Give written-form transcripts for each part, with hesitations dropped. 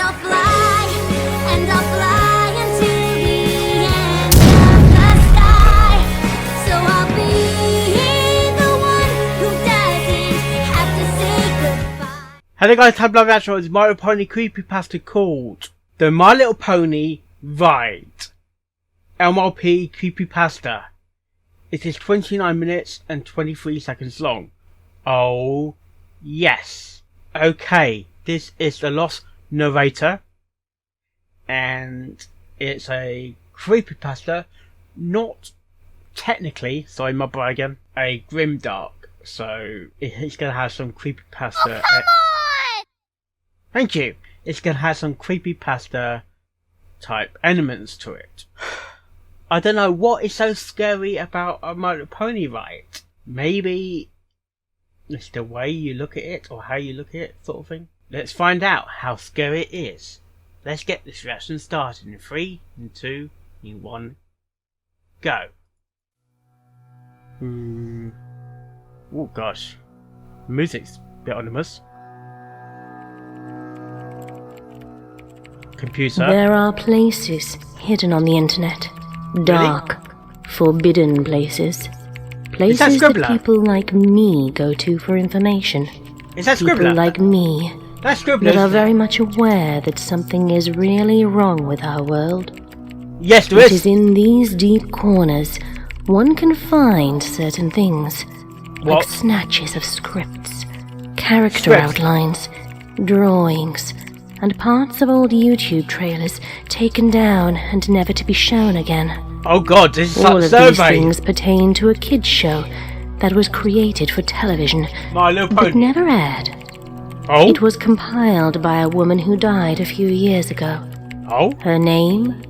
I'll fly, and I'll fly into the end of the sky. So I'll be the one who doesn't have to say goodbye. Hello guys, TheLostNarrator reaction is My Little Pony Creepypasta called The My Little Pony Ride MLP Creepypasta. It is 29 minutes and 23 seconds long. Oh yes. Okay, this is TheLostNarrator, and it's a creepypasta, not technically, sorry my boy again, a grimdark, so it's gonna have some creepypasta. Oh, come on! Thank you. It's gonna have some creepypasta type elements to it. I don't know what is so scary about a My Little Pony ride. Maybe it's the way you look at it or how you look at it, sort of thing. Let's find out how scary it is. Let's get this reaction started in 3, 2, 1, go. Oh gosh, music's a bit ominous. Computer. There are places hidden on the internet. Dark, forbidden places. Places that people like me go to for information. Is that People Scribbler? like me That's Scribbler. that are very much aware that something is really wrong with our world. Yes, there It is. is in these deep corners one can find certain things. What? Like snatches of scripts, character Scripts? outlines, drawings, and parts of old YouTube trailers taken down and never to be shown again. Oh god, this is All like of a these survey. things pertain to a kids' show that was created for television, My Little but Pony. never aired. Oh? It was compiled by a woman who died a few years ago. Oh? Her name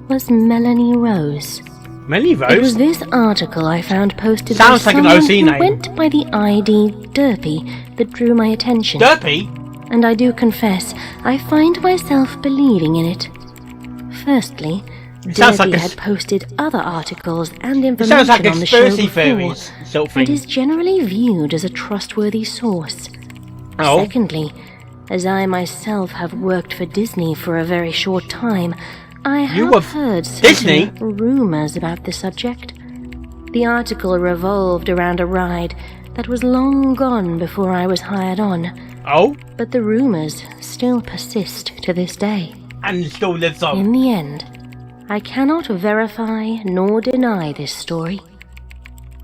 was Melanie Rose. Melanie It was Rose? this article I found posted Sounds by like an someone OC who name. went by the ID Derpy that drew my attention. Derpy? And I do confess, I find myself believing in it. Firstly, It sounds Derpy like a had posted other articles and It information sounds like a on the show conspiracy before, theories sort of and thing. is generally viewed as a trustworthy source. Oh? Secondly, as I myself have worked for Disney for a very short time, I You have were heard Disney? certain rumors about the subject. The article revolved around a ride that was long gone before I was hired on, Oh? but the rumors still persist to this day. And it still lives on. In the end, I cannot verify nor deny this story.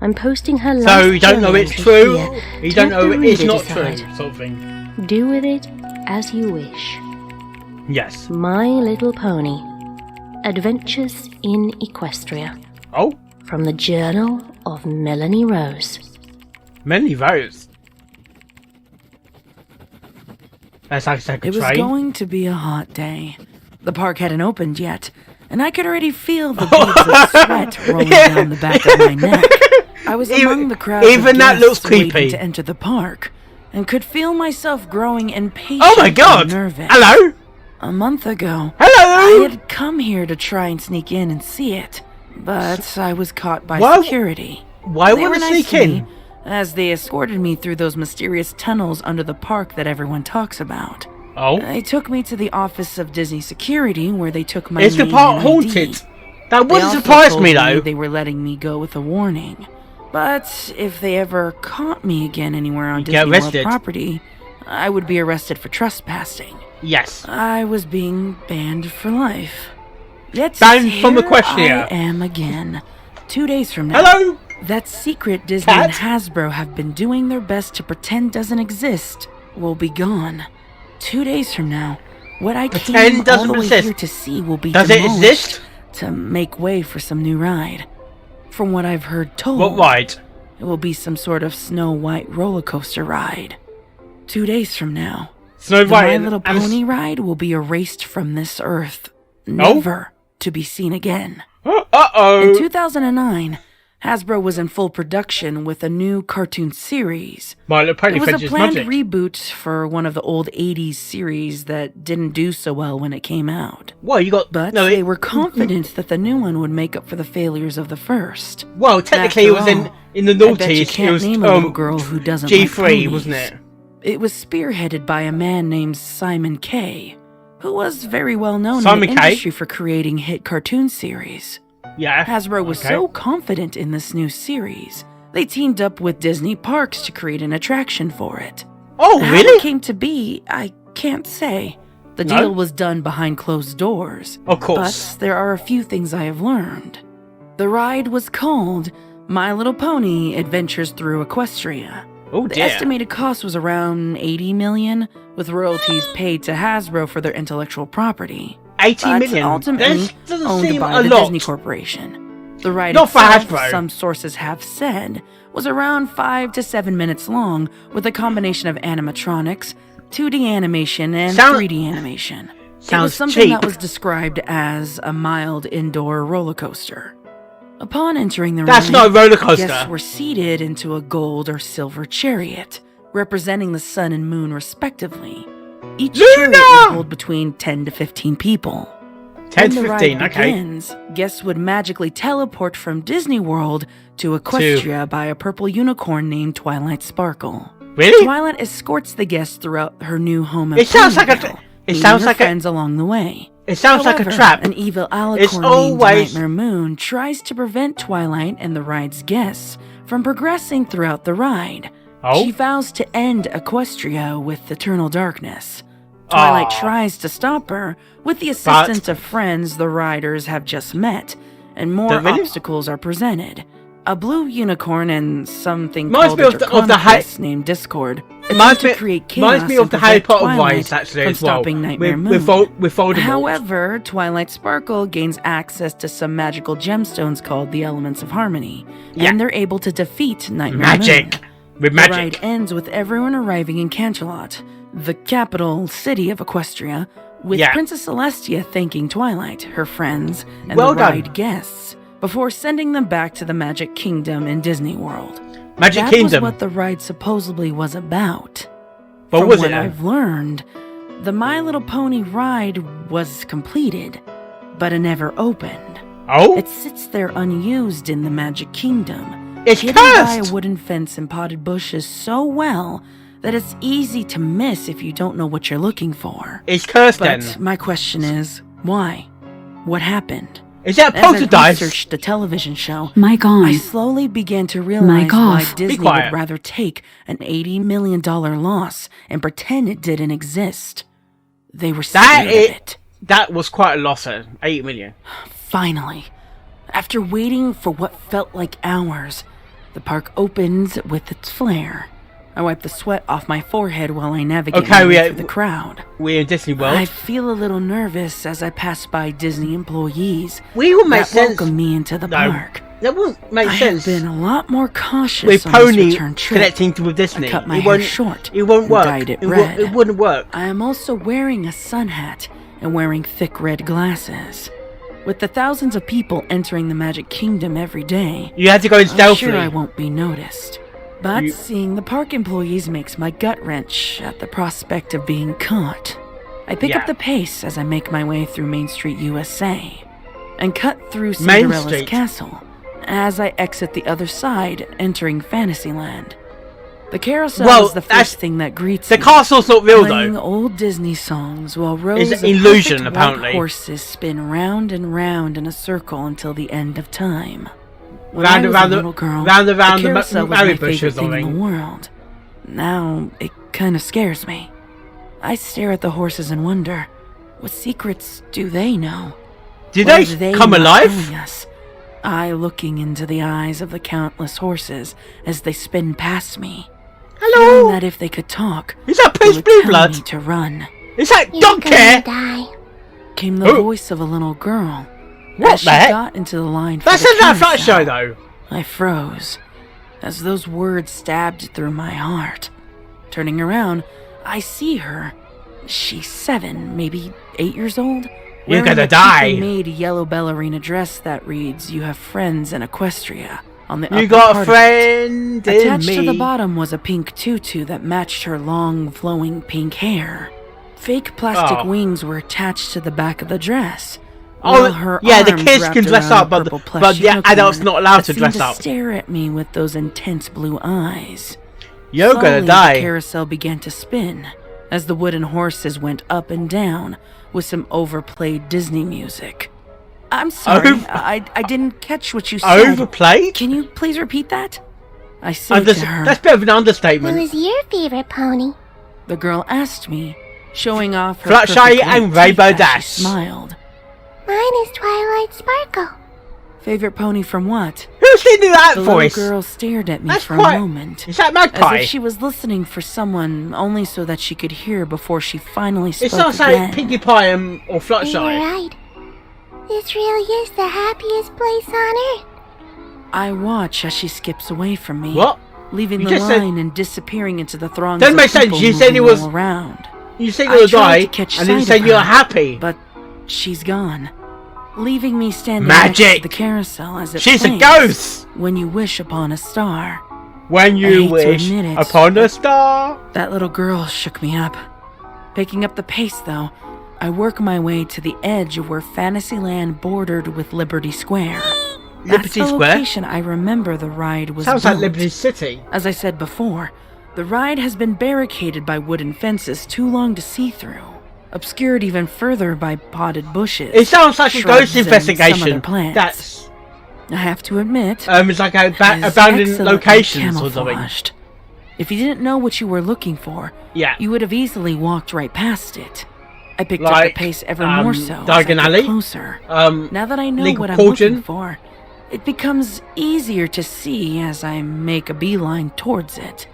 I'm posting her last So you don't know journal it's entry true, here you to don't let know the it's reader not decide. true, sort of thing. Do with it as you wish. Yes. My Little Pony, Adventures in Equestria, Oh? from the Journal of Melanie Rose. Melanie Rose. That's actually like a It was train. going to be a hot day. The park hadn't opened yet, and I could already feel the beads of sweat rolling down the back of my neck. I was among the crowd even of that looks guests waiting creepy. to enter the park, and could feel myself growing impatient Oh my god! and nervous. Hello? A month ago, Hello? I had come here to try and sneak in and see it, but I was caught by Why- security. Why They would were it nice sneak to in? me, as they escorted me through those mysterious tunnels under the park that everyone talks about. Oh? They took me to the office of Disney Security, where they took my Is the name park and ID. haunted? That They wouldn't also surprise told me though. They were letting me go with a warning. But if they ever caught me again anywhere on You'd get Disney World arrested. property, I would be arrested for trespassing. Yes. I was being banned for life. Yet Banned from here Equestria. I am again. 2 days from now. Hello? That secret Disney and Cat? Hasbro have been doing their best to pretend doesn't exist will be gone. 2 days from now, what I Pretend came all doesn't the way exist. here to see will be Does it demolished exist? to make way for some new ride. From what I've heard told, What ride? it will be some sort of Snow White roller coaster ride. 2 days from now, Snow the White My and- Little and- Pony ride will be erased from this earth, never to be seen again. Uh-oh. In 2009, Hasbro was in full production with a new cartoon series. My Little Pony It was a Adventures planned Magic. reboot for one of the old 80s series that didn't do so well when it came out. Well, you got... But no, they were confident that the new one would make up for the failures of the first. Well, technically it was After all, in the I bet you noughties. It can't was name a little girl who doesn't G3, like ponies. wasn't it? It was spearheaded by a man named Simon Kay, who was very well known in Simon the K. industry for creating hit cartoon series. Yeah. Hasbro was so confident in this new series, they teamed up with Disney Parks to create an attraction for it. Oh, How really? it came to be, I can't say. The deal was done behind closed doors. Of course. But there are a few things I have learned. The ride was called My Little Pony Adventures Through Equestria. Oh, The dear. estimated cost was around $80 million, with royalties paid to Hasbro for their intellectual property. 80 but million. ultimately That doesn't owned seem by a the lot. Disney Corporation. The ride Not for itself, Hasbro. some sources have said, was around 5 to 7 minutes long, with a combination of animatronics, 2D animation, and 3D animation. It was Sounds something cheap. that was described as a mild indoor roller coaster. Upon entering the That's ride, not a roller coaster. guests were seated into a gold or silver chariot, representing the sun and moon respectively. Each chariot would hold between 10 to 15 people. 10 when to the 15, ride okay. begins, guests would magically teleport from Disney World to Equestria by a purple unicorn named Twilight Sparkle. Really? Twilight escorts the guests throughout her new home. It sounds like friends along the way. It sounds like a However, trap. An evil It's alicorn named always- Nightmare Moon tries to prevent Twilight and the ride's guests from progressing throughout the ride. Oh? She vows to end Equestria with eternal darkness. Twilight Aw. tries to stop her with the assistance of friends the riders have just met, and more Really? obstacles are presented. A blue unicorn and something Reminds called me a of the Draconicus named Discord. Reminds attempt me, to create reminds chaos me of and the Harry prevent Potter Twilight voice actually from as well. stopping Nightmare With Moon. Voldemort. However, Twilight Sparkle gains access to some magical gemstones called the Elements of Harmony, and they're able to defeat Nightmare Magic. Moon. With The magic. ride ends with everyone arriving in Canterlot, the capital city of Equestria, with Princess Celestia thanking Twilight, her friends, and Well the done. ride guests, before sending them back to the Magic Kingdom in Disney World. Magic that Kingdom. was what the ride supposedly was about. What From was what it then? I've learned, the My Little Pony ride was completed, but it never opened. Oh? It sits there unused in the Magic Kingdom. It's hidden by a cursed! wooden fence and potted bushes so well that it's easy to miss if you don't know what you're looking for. It's cursed But then. my question is, why? What happened? Is that a As I poltergeist? researched the television show, Mike on. I slowly began to realize Mike why off. Disney quiet. would rather take an $80 million loss and pretend it didn't exist. They were scared of it. That was quite a loss, 8 million. Finally, after waiting for what felt like hours, the park opens with its flare. I wipe the sweat off my forehead while I navigate my way through the crowd. We're in Disney World. I feel a little nervous as I pass by Disney employees We will make that sense. welcome me into the park. That wouldn't make I sense. have been a lot more cautious With on this Pony return trip. connecting to Disney. I cut my it hair won't, short. It won't and work. dyed it It red. It wouldn't work. I am also wearing a sun hat and wearing thick red glasses. With the thousands of people entering the Magic Kingdom every day, You had to go in I'm stealthily. sure I won't be noticed. But seeing the park employees makes my gut wrench at the prospect of being caught. I pick up the pace as I make my way through Main Street, USA, and cut through Main Cinderella's Street. castle as I exit the other side, entering Fantasyland. The carousel is the first thing that greets The me. castle's not real Playing though. old Disney songs while rows It's of an illusion, perfect apparently. white horses spin round and round in a circle until the end of time. When Round I and was round a the- little girl, round and round the the carousel was berry my favorite bushes, thing in darling. the world. Now it kind of scares me. I stare at the horses and wonder, what secrets do they know? Did What they are come not alive? telling us? I looking into the eyes of the countless horses as they spin past me. Hello? Feeling that if they could talk, Is that they Prince would Blue tell Blood? me to run. Is that You're Don't gonna Care? die. Came the Oh. voice of a little girl. What as she the heck? got into the line for That's the in that carousel. Fluttershy though. I froze as those words stabbed through my heart. Turning around, I see her. She's 7, maybe 8 years old. You're wearing gonna a die. made yellow ballerina dress that reads, "You have friends in Equestria." On the You upper got a part of it. friend in Attached me. to the bottom was a pink tutu that matched her long, flowing pink hair. Fake plastic Oh. wings were attached to the back of the dress. Oh, while her yeah, the arms kids wrapped can dress around up, a but purple plush the adults unicorn not allowed that to seemed dress to up. stare at me with those intense blue eyes. You're Slowly, gonna the die. carousel began to spin as the wooden horses went up and down with some overplayed Disney music. I'm sorry, I didn't catch what you said. Overplayed? Can you please repeat that? I said to her. That's a bit of an understatement. Who is your favorite pony? The girl asked me, showing off her Fluttershy and Rainbow Dash. She smiled. Mine is Twilight Sparkle. Favorite pony from what? Who's singing that the voice? The little girl stared at me That's for quite... a moment. Is that Magpie? As if she was listening for someone only so that she could hear before she finally spoke. It sounds again. like Pinkie Pie or Fluttershy. You're right. This really is the happiest place on Earth. I watch as she skips away from me. What? Leaving You the just said- line and disappearing into the throngs Doesn't of make sense. people You said it moving was- all around. You said I you'll tried die, to catch and then you sight said of you're her, happy. But she's gone, leaving me standing Magic! next to the carousel as it She's a plays, ghost! When you wish upon a star. When I you hate to wish admit it, upon a star. That little girl shook me up. Picking up the pace, though, I work my way to the edge of where Fantasyland bordered with Liberty Square. That's Liberty the Square? location I remember the ride was Sounds built. like Liberty City. As I said before, the ride has been barricaded by wooden fences too long to see through, obscured even further by potted bushes. It sounds like a shrubs, ghost and some investigation. other plants. That's I have to admit, it's like it is abandoned excellently locations or something. camouflaged. If you didn't know what you were looking for, Yeah. you would have easily walked right past it. I picked up Like, the pace ever more so as I Diagon got Alley? closer. Now that I know League what of I'm looking Cauldron? for, it becomes easier to see as I make a beeline towards it.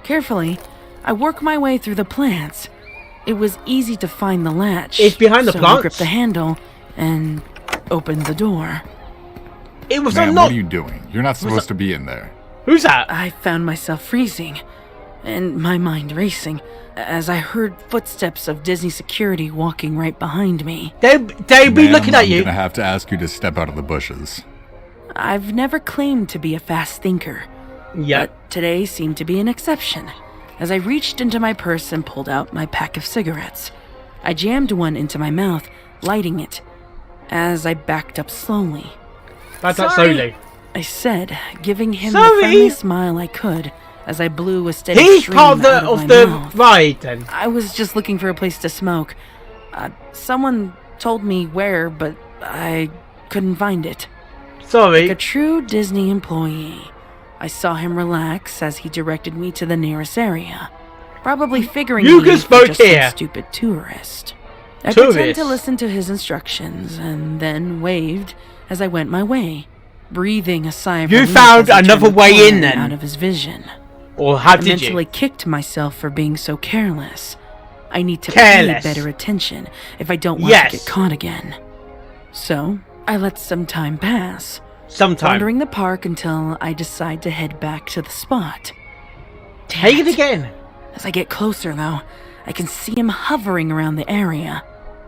Carefully, I work my way through the plants. It was easy to find the latch. It's behind the so plants? I gripped the handle and opened the door. It was Ma'am, not. what are you doing? You're not supposed to be in there. Who's that? I found myself freezing, and my mind racing, as I heard footsteps of Disney security walking right behind me. They'd be Ma'am, looking at you. I'm gonna have to ask you to step out of the bushes. I've never claimed to be a fast thinker, Yeah. but today seemed to be an exception, as I reached into my purse and pulled out my pack of cigarettes. I jammed one into my mouth, lighting it, as I backed up slowly. That's not Sorry. slowly. I said, giving him Sorry. the friendly smile I could, as I blew a steady He's stream part out of my the mouth. ride then. I was just looking for a place to smoke. Someone told me where, but I couldn't find it. Sorry. Like a true Disney employee, I saw him relax as he directed me to the nearest area, probably figuring You me can for smoke just some here. stupid tourist. I pretended to Tourist. listen to his instructions and then waved as I went my way, breathing a sigh of You relief found as I turned another the way in corner then. out of his vision. Or how I did mentally you? kicked myself for being so careless. I need to Careless. pay better attention if I don't want Yes. to get caught again. So, I let some time pass, Sometime. wandering the park until I decide to head back to the spot. Damn Take it it. again. As I get closer, though, I can see him hovering around the area.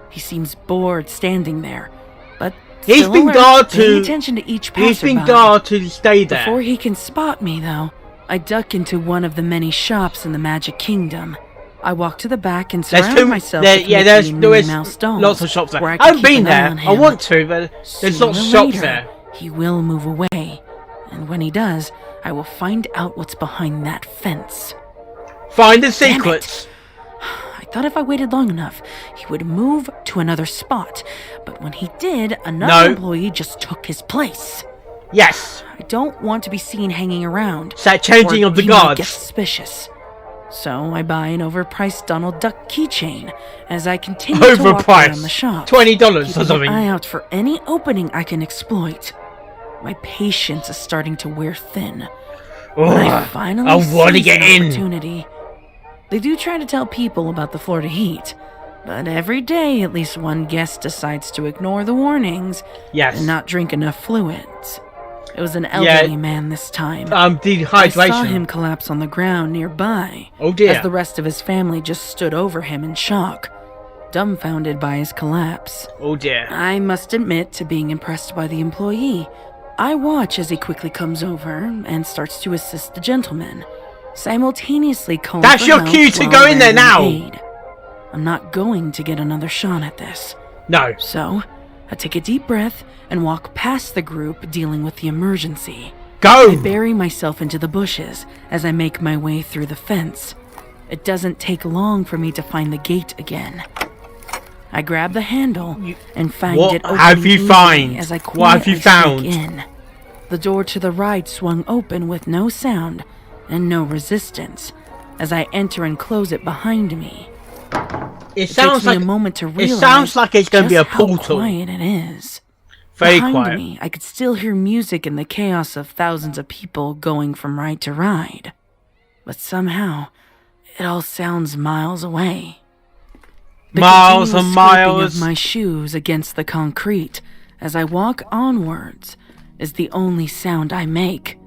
He seems bored standing there, but He's still been alert, guard paying to. attention to each He's been passerby. guard to stay there. Before he can spot me, though, I duck into one of the many shops in the Magic Kingdom. I walk to the back and There's surround myself with yeah, Mickey and there Minnie is Mouse dolls, lots of shops there. where I I haven't can keep been an eye there. on I him. want to, but there's Sooner lots of or shops later, there. He will move away, and when he does, I will find out what's behind that fence. Find the Damn it. secrets. I thought if I waited long enough, he would move to another spot, but when he did, another No. employee just took his place. Yes. I don't want to be seen hanging around. It's that changing or of the he might guards. get suspicious. So I buy an overpriced Donald Duck keychain as I continue to walk around the shop, $20 or keeping something. an eye out for any opening I can exploit. My patience is starting to wear thin. When I Ugh, finally I want to seize get an in. opportunity. They do try to tell people about the Florida heat, but every day at least one guest decides to ignore the warnings Yes. and not drink enough fluids. It was an elderly man this time. Dehydration. I saw him collapse on the ground nearby. Oh dear. As the rest of his family just stood over him in shock, dumbfounded by his collapse. Oh dear. I must admit to being impressed by the employee. I watch as he quickly comes over and starts to assist the gentleman, simultaneously calling That's for your help cue to while go in there rendering now. aid. I'm not going to get another shot at this. No. So, I take a deep breath and walk past the group dealing with the emergency. Go. I bury myself into the bushes as I make my way through the fence. it doesn't take long for me to find the gate again. I grab the handle and find it open have you found? as I What have you found? sneak in. The door to the right swung open with no sound and no resistance as I enter and close it behind me. It sounds takes like me a moment to realize it sounds like it's going to be a just how portal. quiet it is. Very Behind quiet. me, I could still hear music and the chaos of thousands of people going from ride to ride. But somehow, it all sounds miles away. The Miles continual and scraping miles. of my shoes against the concrete as I walk onwards is the only sound I make.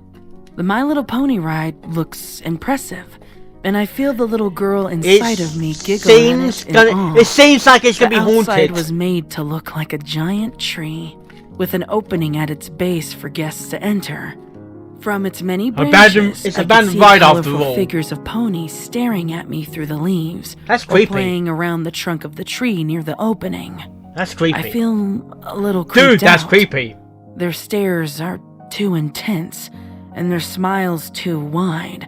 The My Little Pony ride looks impressive, and I feel the little girl inside of me giggle at it in awe. It seems like it's going to be The outside haunted. was made to look like a giant tree, with an opening at its base for guests to enter. From its many branches, It's I abandoned could see ride after colorful all. figures of ponies staring at me through the leaves, That's or creepy. playing around the trunk of the tree near the opening. That's creepy. I feel a little creeped Dude, that's out. creepy. Their stares are too intense, and their smiles too wide,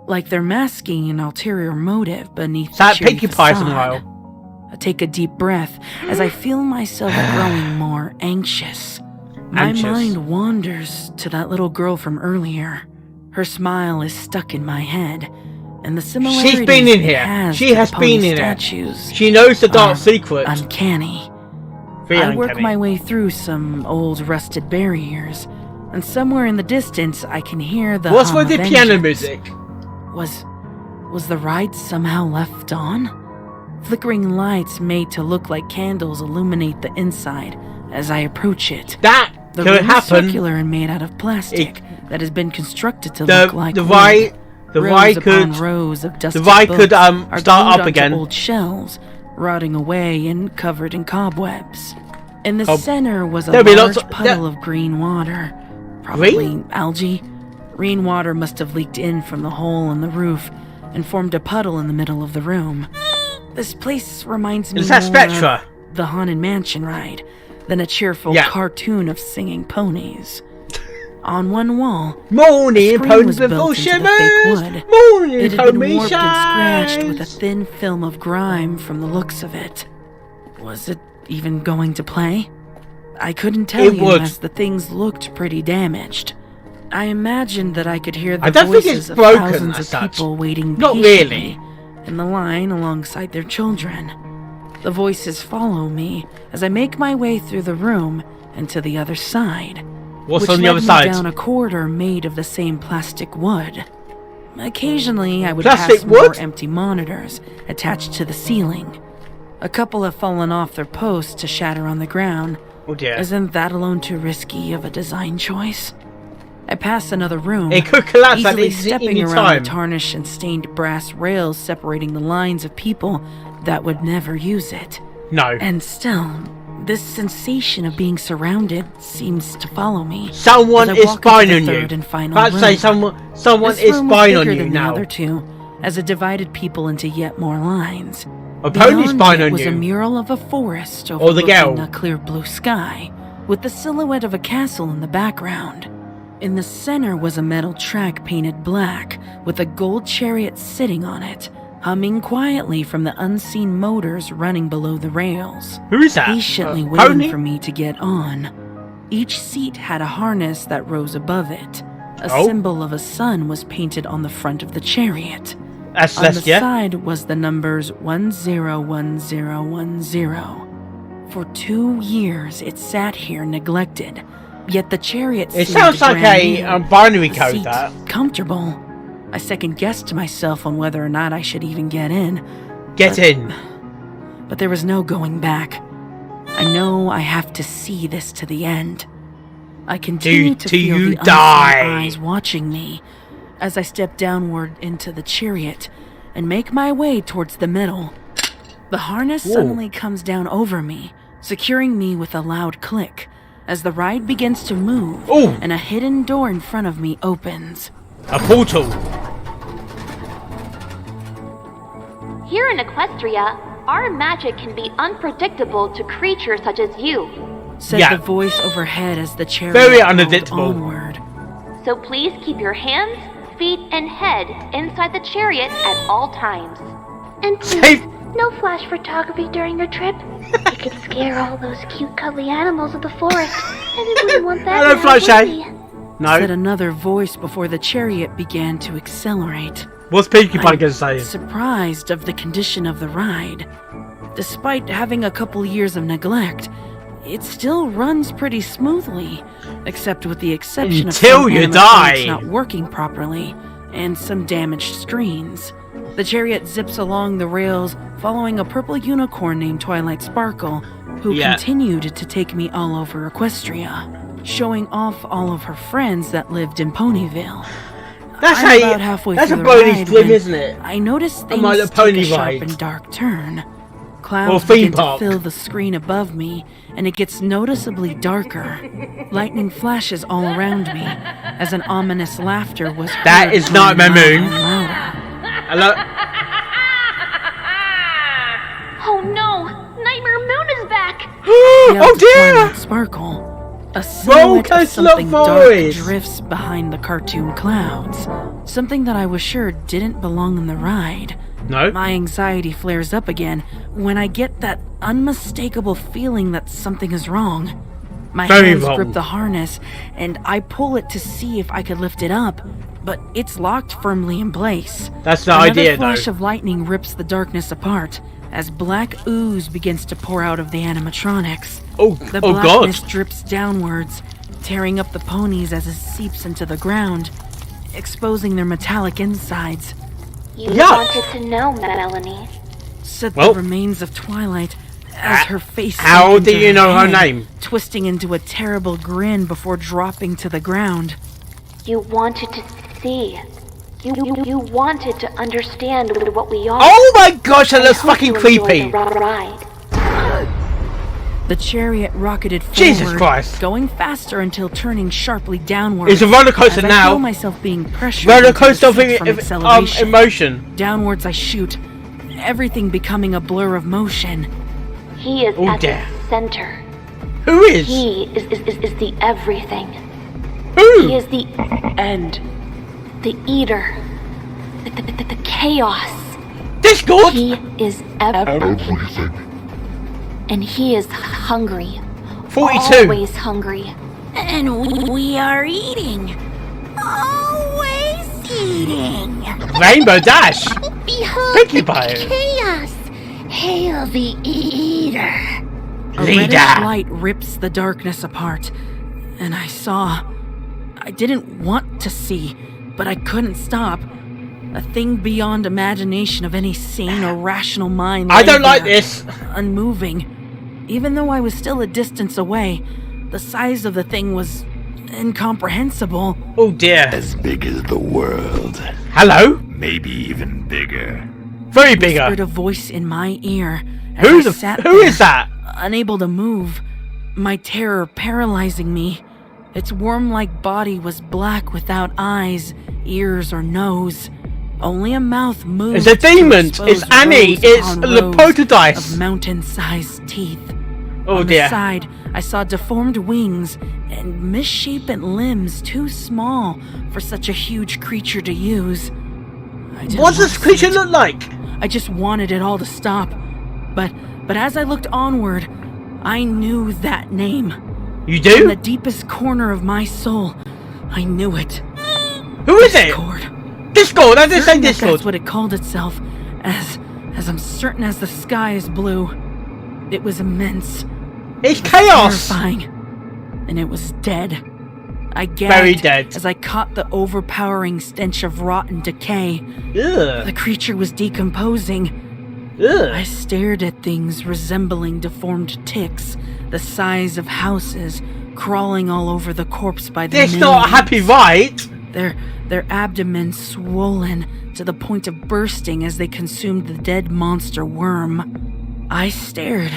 like they're masking an ulterior motive beneath That the cheery Pinkie Pie facade. smile. I take a deep breath as I feel myself growing more anxious. My Anxious. mind wanders to that little girl from earlier. Her smile is stuck in my head, and the similarities She's been in it here. has She to has the pony been in here. statues She knows the dark are secret. uncanny. Very I work uncanny. my way through some old rusted barriers, and somewhere in the distance I can hear the What's hum with the of piano engines. music? Was the ride somehow left on? Flickering lights made to look like candles illuminate the inside as I approach it. That The could room is happen. circular and made out of plastic that has been constructed to The look like the wood. ride the Rows ride upon could rows of dusty ride could, books are start glued up onto again. Old shelves, rotting away and covered in cobwebs. In the Oh, center was a there'll be large lots of- puddle of green water, probably Green? algae. Rainwater must have leaked in from the hole in the roof and formed a puddle in the middle of the room. This place reminds me Is that more Spectra? of the Haunted Mansion ride than a cheerful Yeah. cartoon of singing ponies. On one wall, Morning, a screen ponies was built before into the fake shimmers. wood. Morning, it had been pony warped and scratched with a shines. thin film of grime from the looks of it. Was it even going to play? I couldn't tell It you would. as the things looked pretty damaged. I imagined that I could hear the I don't think voices it's of broken thousands as of such. people waiting Not patiently really. in the line alongside their children. The voices follow me as I make my way through the room and to the other side. What's which on the led other me side? down a corridor made of the same plastic wood. Occasionally, I would Plastic pass more wood? empty monitors attached to the ceiling. A couple have fallen off their posts to shatter on the ground. Oh dear. Isn't that alone too risky of a design choice? I pass another room, It could collapse at easily any stepping around time. the tarnished and stained brass rails separating the lines of people that would never use it. No. And still, this sensation of being surrounded seems to follow me. Someone as I is walk into spying the on you. third and final I'd say room. someone This is room was spying on bigger you than now. the other two, as it divided people into yet more lines. A pony Beyond spying it on was a you. mural of a forest Or the overlooking girl. a clear blue sky, with the silhouette of a castle in the background. In the center was a metal track painted black, with a gold chariot sitting on it, humming quietly from the unseen motors running below the rails. Who is that? Patiently Pony? waiting for me to get on. Each seat had a harness that rose above it. A Oh. symbol of a sun was painted on the front of the chariot. That's On the Celestia. side was the numbers 101010. For 2 years it sat here neglected, yet the chariot It seemed sounds like brand a new, binary the code, seat that. comfortable. I second-guessed myself on whether or not I should even get in, Get in. but there was no going back. I know I have to see this to the end. I continue to till feel you the unseen die. eyes watching me as I step downward into the chariot and make my way towards the middle. The harness Whoa. suddenly comes down over me, securing me with a loud click as the ride begins to move Ooh. and a hidden door in front of me opens. A portal. Here in Equestria, our magic can be unpredictable to creatures such as you. Said Yeah. the voice overhead as the chariot Very rolled unpredictable. onward. So please keep your hands, feet, and head inside the chariot at all times. And please, no flash photography during your trip. It could scare all those cute, cuddly animals of the forest, and we wouldn't want that. Hello, Fluttershy. No. Said another voice before the chariot began to accelerate. What's Pinkie Pie gonna say? Surprised of the condition of the ride. Despite having a couple years of neglect, it still runs pretty smoothly, except with the exception of some animatronics not working properly and some damaged screens. The chariot zips along the rails, following a purple unicorn named Twilight Sparkle, who continued to take me all over Equestria, showing off all of her friends that lived in Ponyville. That's about halfway that's a through Brony's the flim, ride isn't it? I noticed things My Little take Pony a sharp ride. and dark turn. Clouds begin to fill the screen above me, and it gets noticeably darker. Lightning flashes all around me, as an ominous laughter was heard. That is Nightmare Moon. Hello? Oh no! Nightmare Moon is back! Oh dear! Twilight Sparkle. A silhouette of something dark drifts behind the cartoon clouds. Something that I was sure didn't belong in the ride. No. My anxiety flares up again when I get that unmistakable feeling that something is wrong. My hands grip the harness, and I pull it to see if I could lift it up, but it's locked firmly in place. That's the idea, though. Another flash of lightning rips the darkness apart, as black ooze begins to pour out of the animatronics. The blackness drips downwards, tearing up the ponies as it seeps into the ground, exposing their metallic insides. You wanted to know, Melanie. Said the remains of Twilight as her face. How do you know her name? Twisting into a terrible grin before dropping to the ground. You wanted to see. You wanted to understand what we are. Oh my gosh, that looks fucking creepy. The chariot rocketed forward, Jesus Christ, going faster until turning sharply downward. It's a roller coaster now. I feel myself being pressured. Roller coaster of acceleration. emotion. Downwards I shoot, everything becoming a blur of motion. He is at the center. Who is? He is the everything. Who? He is the end. The eater. The chaos. Discord? He is everything. And he is hungry. 42. Always hungry. And we are eating. Always eating. Rainbow Dash. Behold Pinkie Pie. Chaos. Hail the eater. A reddish light rips the darkness apart, and I didn't want to see, but I couldn't stop. A thing beyond imagination of any sane or rational mind. I don't like this. Unmoving. Even though I was still a distance away, the size of the thing was incomprehensible. Oh dear. As big as the world. Hello? Maybe even bigger. Very bigger. Whispered a voice in my ear. Who is that? Unable to move, my terror paralyzing me. Its worm-like body was black without eyes, ears, or nose. Only a mouth moved. It's a demon. It's Annie. It's Lepotodice. Of mountain-sized teeth. Oh On dear. the side, I saw deformed wings and misshapen limbs too small for such a huge creature to use. What does this creature look like? I just wanted it all to stop. But as I looked onward, I knew that name. You do? In the deepest corner of my soul, I knew it. Who is Discord. it? Discord. I didn't say Discord. That's what it called itself. As I'm certain as the sky is blue. It was immense. It's chaos. Terrifying. And it was dead. I gagged Very dead. as I caught the overpowering stench of rotten decay. Ugh. The creature was decomposing. Ugh. I stared at things resembling deformed ticks, the size of houses, crawling all over the corpse by the It's millions. not happy, right? Their abdomens swollen to the point of bursting as they consumed the dead monster worm. I stared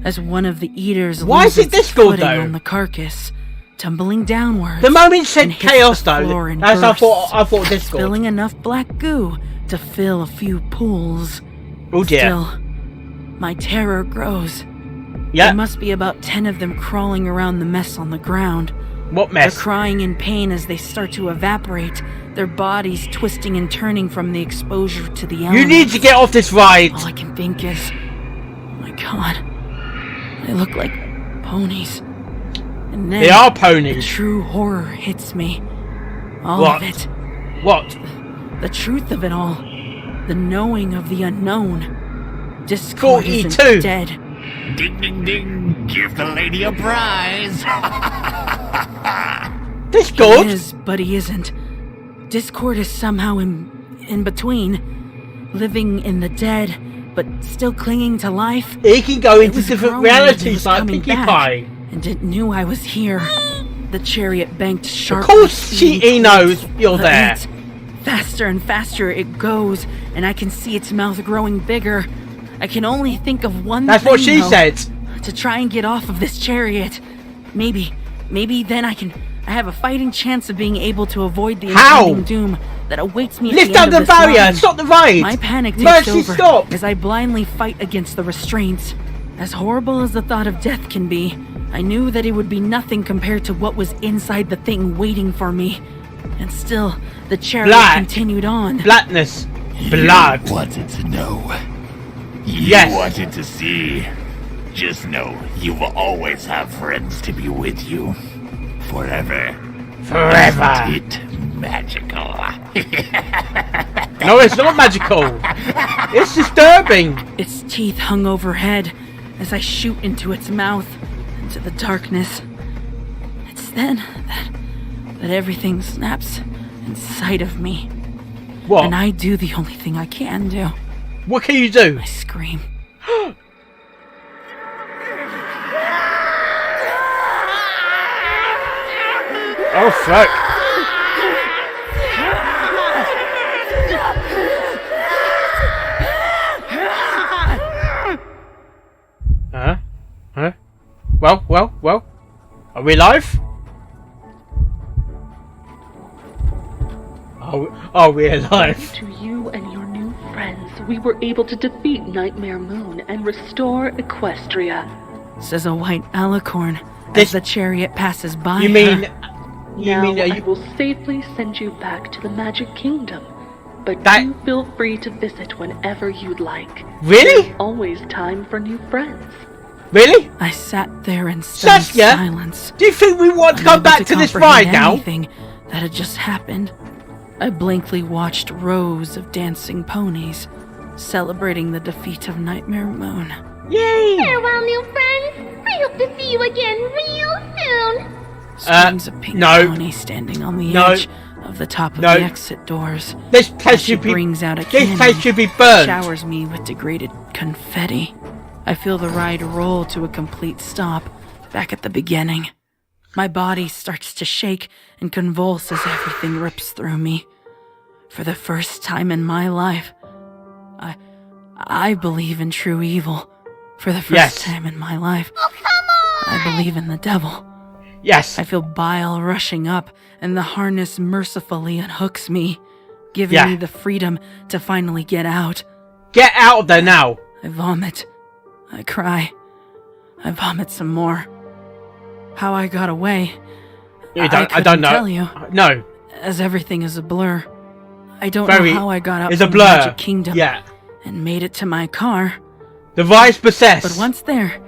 as one of the eaters Why is it loses its Discord, footing though? on the carcass, tumbling downwards. The moment it said and hits chaos, the though, floor in that's I bursts, thought Discord. spilling enough black goo to fill a few pools. Oh dear. Still, my terror grows. Yeah. There must be about 10 of them crawling around the mess on the ground. What mess? They're crying in pain as they start to evaporate, their bodies twisting and turning from the exposure to the elements. You need to get off this ride! All I can think is, oh my god, they look like ponies. And then They are ponies. the true horror hits me. All What? of it. What? The truth of it all. The knowing of the unknown. Discord isn't 42. dead. Ding, ding, ding. Give the lady a prize. Discord? He is, but he isn't. Discord is somehow in between. Living in the dead, but still clinging to life. He can go It into was different growing and it realities was like coming Pinkie back, Pie. And it knew I was here. The chariot banked sharp. Of course he knows you're there. Faster and faster it goes, and I can see its mouth growing bigger. I can only think of one That's thing, what she though, said. to try and get off of this chariot. Maybe then I have a fighting chance of being able to avoid the How? impending doom that awaits me at Lift the up end the of this barrier! line. Stop the ride! My panic takes Mercy, over stop! as I blindly fight against the restraints. As horrible as the thought of death can be, I knew that it would be nothing compared to what was inside the thing waiting for me. And still, the chariot Black. continued on. Blackness. Blood. You wanted to know. You Yes. wanted to see. Just know you will always have friends to be with you. Forever. Forever. Isn't it magical? No, it's not magical. It's disturbing. Its teeth hung overhead as I shoot into its mouth, into the darkness. It's then that everything snaps inside of me. What? And I do the only thing I can do. What can you do? I scream. Oh, fuck. Huh? Well. Are we live? Are we alive? To you and your new friends, we were able to defeat Nightmare Moon and restore Equestria. Says a white alicorn This- as the chariot passes by. You mean... Now I you... will safely send you back to the Magic Kingdom, but That- do feel free to visit whenever you'd like. Really? There's always time for new friends. Really? I sat there in stunned Celestia? silence. Do you think we want to go unable back to this ride comprehend now? anything that had just happened. I blankly watched rows of dancing ponies celebrating the defeat of Nightmare Moon. Yay! Farewell, new friends. I hope to see you again real soon. Screams of Pinkie no. Pony standing on the No. edge of the top of No. the exit doors. This place As she should be... brings out a This cannon, place should be burned. showers me with degraded confetti. I feel the ride roll to a complete stop, back at the beginning. My body starts to shake and convulse as everything rips through me. For the first time in my life, I believe in true evil. For the first Yes. time in my life, Oh, come on! I believe in the devil. Yes. I feel bile rushing up, and the harness mercifully unhooks me, giving Yeah. me the freedom to finally get out. Get out of there now. I vomit. I cry. I vomit some more. How I got away, I couldn't don't know. tell you, No. as everything is a blur. I don't Very... know how I got up It's a from the blur. Magic Kingdom Yeah. and made it to my car. The ride's possessed. But once there,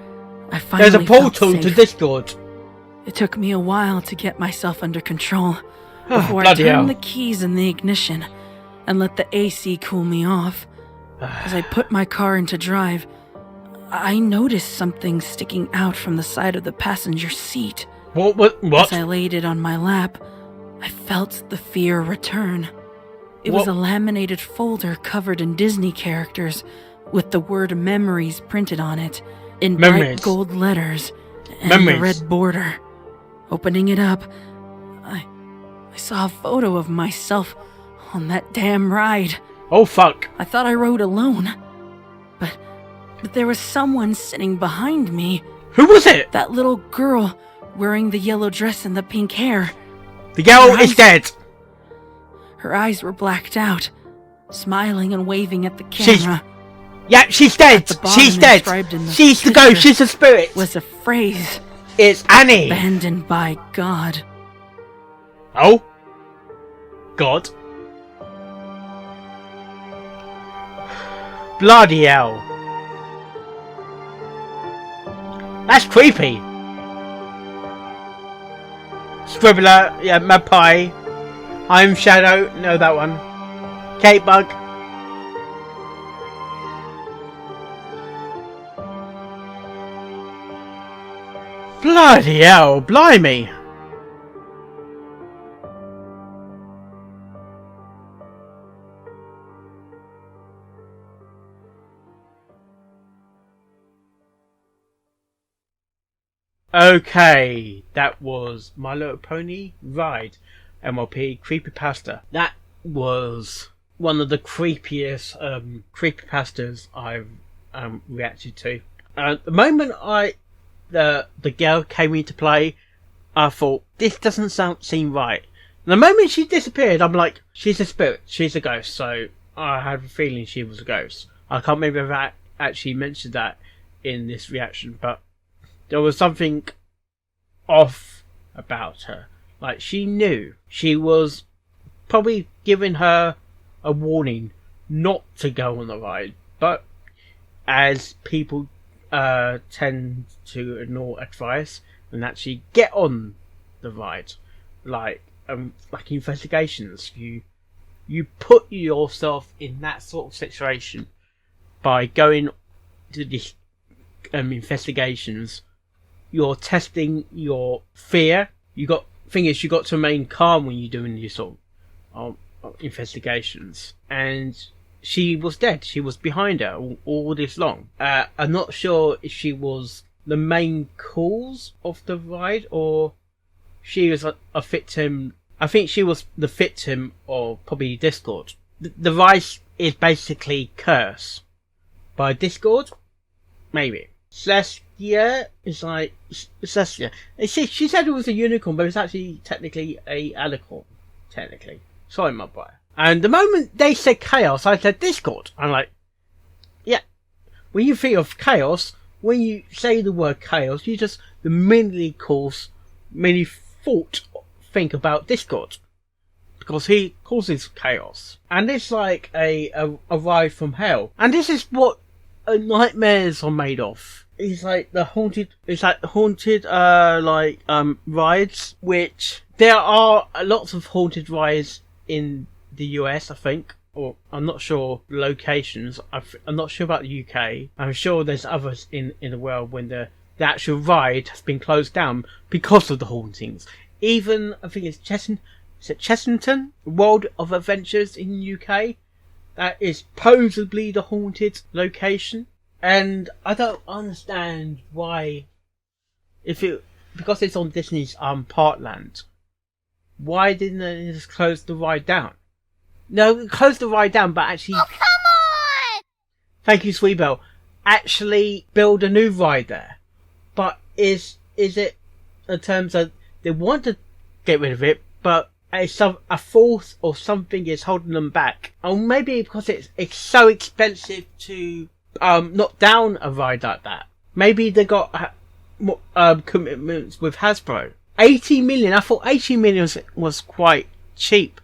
I finally There's a felt portal to safe. Discord. It took me a while to get myself under control before I Bloody hell. turned the keys in the ignition and let the AC cool me off. As I put my car into drive, I noticed something sticking out from the side of the passenger seat. What? As I laid it on my lap, I felt the fear return. It was a laminated folder covered in Disney characters with the word memories printed on it in Memories. bright gold letters and Memories. a red border. Opening it up, I saw a photo of myself on that damn ride. Oh, fuck. I thought I rode alone, but there was someone sitting behind me. Who was it? That little girl wearing the yellow dress and the pink hair. The girl Her is eyes- dead. Her eyes were blacked out, smiling and waving at the camera. Yeah, she's dead. At the bottom, She's dead. inscribed in the She's the picture, ghost. She's the spirit. was a phrase, It's Annie. abandoned by God. Oh? God. Bloody hell. That's creepy. Scribbler, yeah, Magpie. I'm Shadow, know that one. Catibug. Bloody hell, blimey. Okay, that was My Little Pony Ride, MLP Creepypasta. That was one of the creepiest creepypastas I've reacted to. The moment the girl came into play, I thought, this doesn't seem right. The moment she disappeared, I'm like, she's a spirit, she's a ghost, so I had a feeling she was a ghost. I can't remember if I actually mentioned that in this reaction, but there was something off about her. Like, she knew. She was probably giving her a warning not to go on the ride. But as people tend to ignore advice and actually get on the ride, like investigations, you put yourself in that sort of situation by going to these investigations. You're testing your fear. You got to remain calm when you're doing these sort of investigations. And she was dead. She was behind her all this long. I'm not sure if she was the main cause of the ride or she was a victim. I think she was the victim of probably Discord. The ride is basically cursed by Discord, maybe. Celestia is like Celestia. She said it was a unicorn, but it's actually technically a alicorn. Technically, sorry, my boy. And the moment they said chaos, I said Discord. I'm like, yeah. When you think of chaos, when you say the word chaos, you just immediately think about Discord because he causes chaos. And it's like a ride from hell. And this is what nightmares are made of. It's like haunted rides, which there are lots of haunted rides in the US, I think, or I'm not sure locations. I'm not sure about the UK. I'm sure there's others in the world when the actual ride has been closed down because of the hauntings. Even I think it's Chessington World of Adventures in the UK. That is supposedly the haunted location. And I don't understand why, because it's on Disney's Parkland, why didn't they just close the ride down? No, close the ride down, but actually... Oh, come on! Thank you, Sweetbell. Actually build a new ride there. But is it in terms of they want to get rid of it, but a force or something is holding them back? Or maybe because it's so expensive to knock down a ride like that. Maybe they got commitments with Hasbro. 80 million. I thought 80 million was quite cheap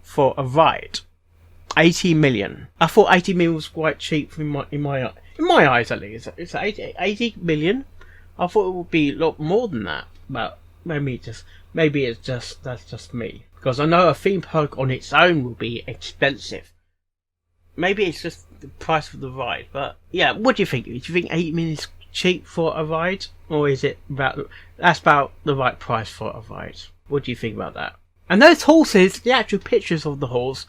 for a ride. 80 million. I thought 80 million was quite cheap in my eyes, at least. It's 80 million. I thought it would be a lot more than that. But maybe that's just me, because I know a theme park on its own will be expensive. Maybe it's just the price of the ride, but yeah, what do you think? Do you think 8 million is cheap for a ride, or is it that's about the right price for a ride? What do you think about that? And those horses, the actual pictures of the horse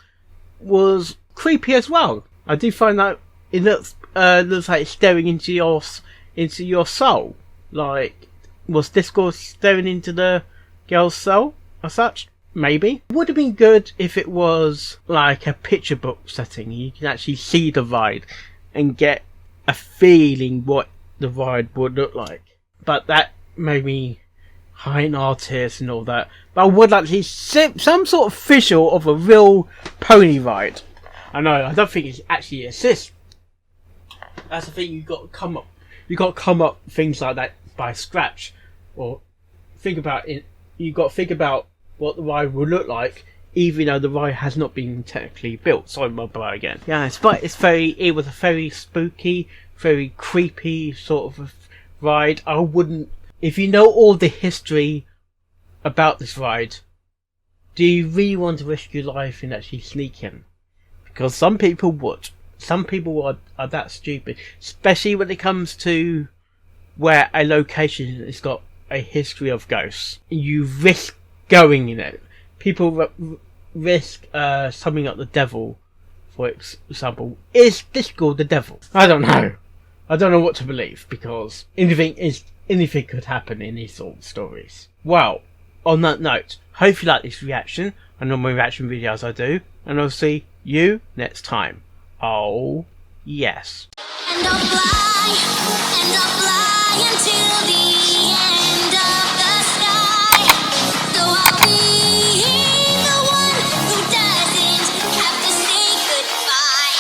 was creepy as well. I do find that it looks like it's staring into your soul. Like, was Discord staring into the girl's soul as such? Maybe. It would have been good if it was like a picture book setting. You can actually see the ride and get a feeling what the ride would look like. But that made me high an artist and all that. But I would like to see some sort of visual of a real pony ride. I know, I don't think it actually exists. That's the thing, you got to come up things like that by scratch. Or think about it. You got to think about what the ride will look like, even though the ride has not been technically built. Sorry, my bro again. Yeah, it was a very spooky, very creepy sort of ride. I wouldn't, if you know all the history about this ride, do you really want to risk your life and actually sneak in? Because some people would. Some people are that stupid, especially when it comes to where a location has got a history of ghosts. You risk going in it. People risk summing up the devil, for example. Is this called the devil? I don't know. I don't know what to believe, because anything could happen in these sort of stories. Well, on that note, hope you like this reaction and all my reaction videos I do, and I'll see you next time. Oh, yes. And I'll fly until the end.